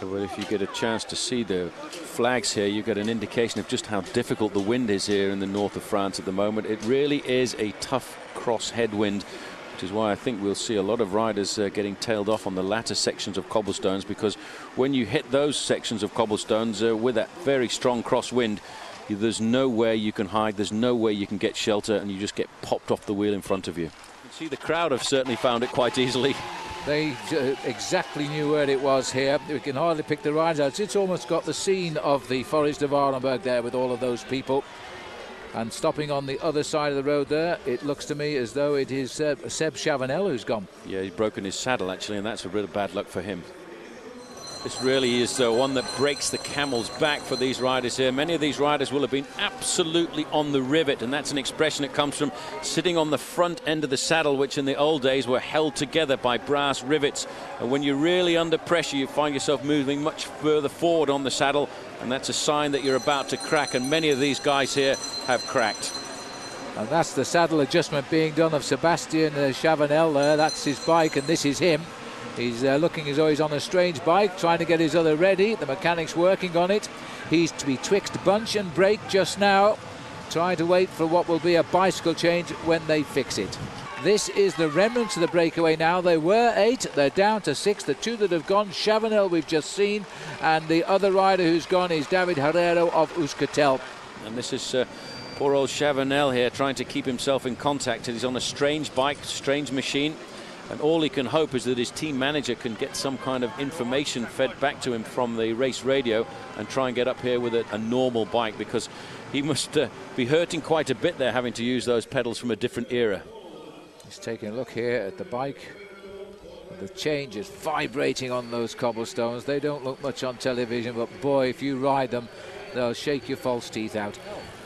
Well, if you get a chance to see the flags here, you get an indication of just how difficult the wind is here in the north of France at the moment. It really is a tough cross headwind, which is why I think we'll see a lot of riders getting tailed off on the latter sections of cobblestones, because when you hit those sections of cobblestones with that very strong crosswind, there's nowhere you can hide, there's no way you can get shelter, and you just get popped off the wheel in front of you. You can see the crowd have certainly found it quite easily. They exactly knew where it was here. We can hardly pick the rides out. It's almost got the scene of the Forest of Arenberg there with all of those people. And stopping on the other side of the road there, it looks to me as though it is Seb Chavanel who's gone. Yeah, he's broken his saddle actually, and that's a bit of bad luck for him. This really is one that breaks the camel's back for these riders here. Many of these riders will have been absolutely on the rivet, and that's an expression that comes from sitting on the front end of the saddle, which in the old days were held together by brass rivets. And when you're really under pressure, you find yourself moving much further forward on the saddle, and that's a sign that you're about to crack, and many of these guys here have cracked. And that's the saddle adjustment being done of Sebastian Chavanel there. That's his bike, and this is him. He's looking as though he's on a strange bike, trying to get his other ready. The mechanic's working on it. He's to be twixt bunch and brake just now, trying to wait for what will be a bicycle change when they fix it. This is the remnants of the breakaway now. They were 8, they're down to 6. The 2 that have gone, Chavanel we've just seen, and the other rider who's gone is David Herrero of Euskaltel. And this is poor old Chavanel here trying to keep himself in contact. He's on a strange bike, strange machine. And all he can hope is that his team manager can get some kind of information fed back to him from the race radio and try and get up here with a normal bike, because he must be hurting quite a bit there, having to use those pedals from a different era. He's taking a look here at the bike. The change is vibrating on those cobblestones. They don't look much on television, but boy, if you ride them, they'll shake your false teeth out.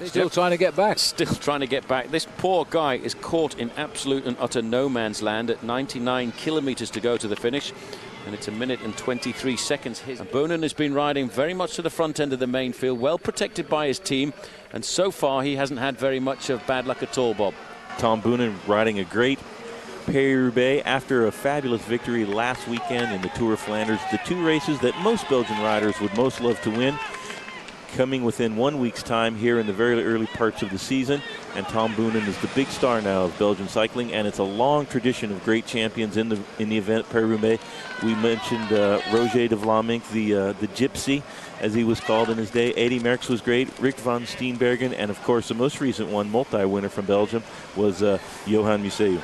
Still trying to get back. Still trying to get back. This poor guy is caught in absolute and utter no man's land at 99 kilometers to go to the finish. And it's 1 minute and 23 seconds. Boonen has been riding very much to the front end of the main field, well protected by his team. And so far, he hasn't had very much of bad luck at all, Bob. Tom Boonen riding a great Paris-Roubaix after a fabulous victory last weekend in the Tour of Flanders. The 2 races that most Belgian riders would most love to win, coming within 1 week's time here in the very early parts of the season. And Tom Boonen is the big star now of Belgian cycling, and it's a long tradition of great champions in the event Paris-Roubaix. We mentioned Roger de Vlamingh, the gypsy, as he was called in his day. Eddy Merckx was great, Rick van Steenbergen, and of course the most recent one, multi-winner from Belgium, was Johan Museeuw.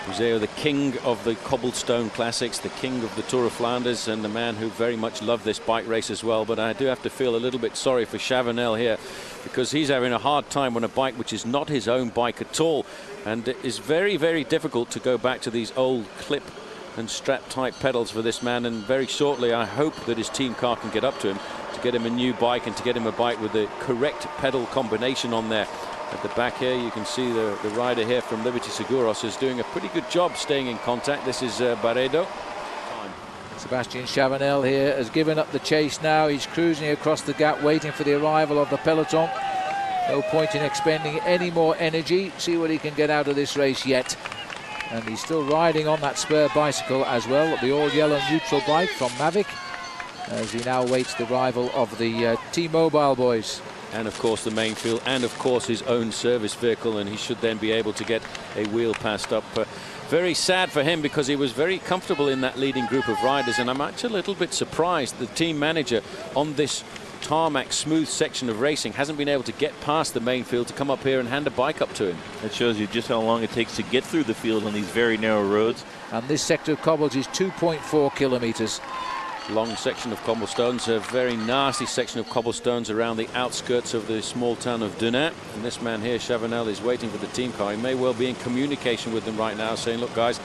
Museeuw, the king of the cobblestone classics, the king of the Tour of Flanders, and the man who very much loved this bike race as well. But I do have to feel a little bit sorry for Chavanel here, because he's having a hard time on a bike which is not his own bike at all. And it is very, very difficult to go back to these old clip and strap type pedals for this man. And very shortly, I hope that his team car can get up to him to get him a new bike and to get him a bike with the correct pedal combination on there. At the back here, you can see the rider here from Liberty Seguros is doing a pretty good job staying in contact. This is Barredo. Sebastian Chavanel here has given up the chase now. He's cruising across the gap, waiting for the arrival of the peloton. No point in expending any more energy. See what he can get out of this race yet. And he's still riding on that spur bicycle as well, the all-yellow neutral bike from Mavic, as he now waits the arrival of the T-Mobile boys. And of course the main field, and of course his own service vehicle, and he should then be able to get a wheel passed up. Very sad for him, because he was very comfortable in that leading group of riders, and I'm actually a little bit surprised the team manager on this tarmac smooth section of racing hasn't been able to get past the main field to come up here and hand a bike up to him. That shows you just how long it takes to get through the field on these very narrow roads. And this sector of cobbles is 2.4 kilometers. Long section of cobblestones, a very nasty section of cobblestones around the outskirts of the small town of Denain. And this man here, Chavanel, is waiting for the team car. He may well be in communication with them right now, saying, look guys,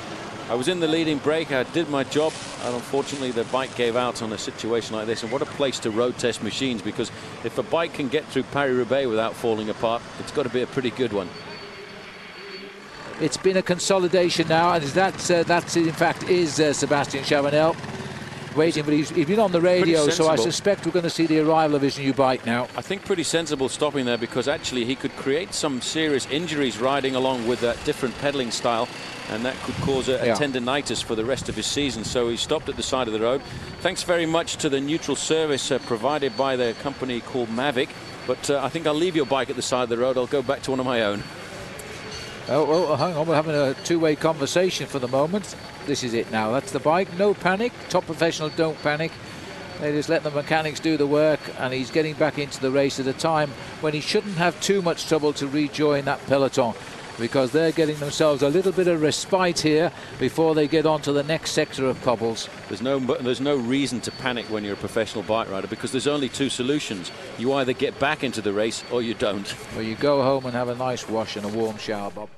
I was in the leading break, I did my job, and unfortunately the bike gave out on a situation like this. And what a place to road test machines, because if a bike can get through Paris-Roubaix without falling apart, it's got to be a pretty good one. It's been a consolidation now, and that in fact is Sebastian Chavanel. waiting, but he's been on the radio, so I sensible. suspect we're going to see the arrival of his new bike now. I think pretty sensible stopping there, because actually he could create some serious injuries riding along with that different pedaling style, and that could cause a tendinitis for the rest of his season. So he stopped at the side of the road. Thanks very much to the neutral service provided by the company called Mavic. But I think I'll leave your bike at the side of the road. I'll go back to one of my own. Oh, well, hang on, we're having a two-way conversation for the moment. This is it now. That's the bike. No panic. Top professional don't panic. They just let the mechanics do the work, and he's getting back into the race at a time when he shouldn't have too much trouble to rejoin that peloton, because they're getting themselves a little bit of respite here before they get on to the next sector of cobbles. There's no reason to panic when you're a professional bike rider, because there's only two solutions. You either get back into the race or you don't. Or you go home and have a nice wash and a warm shower, Bob.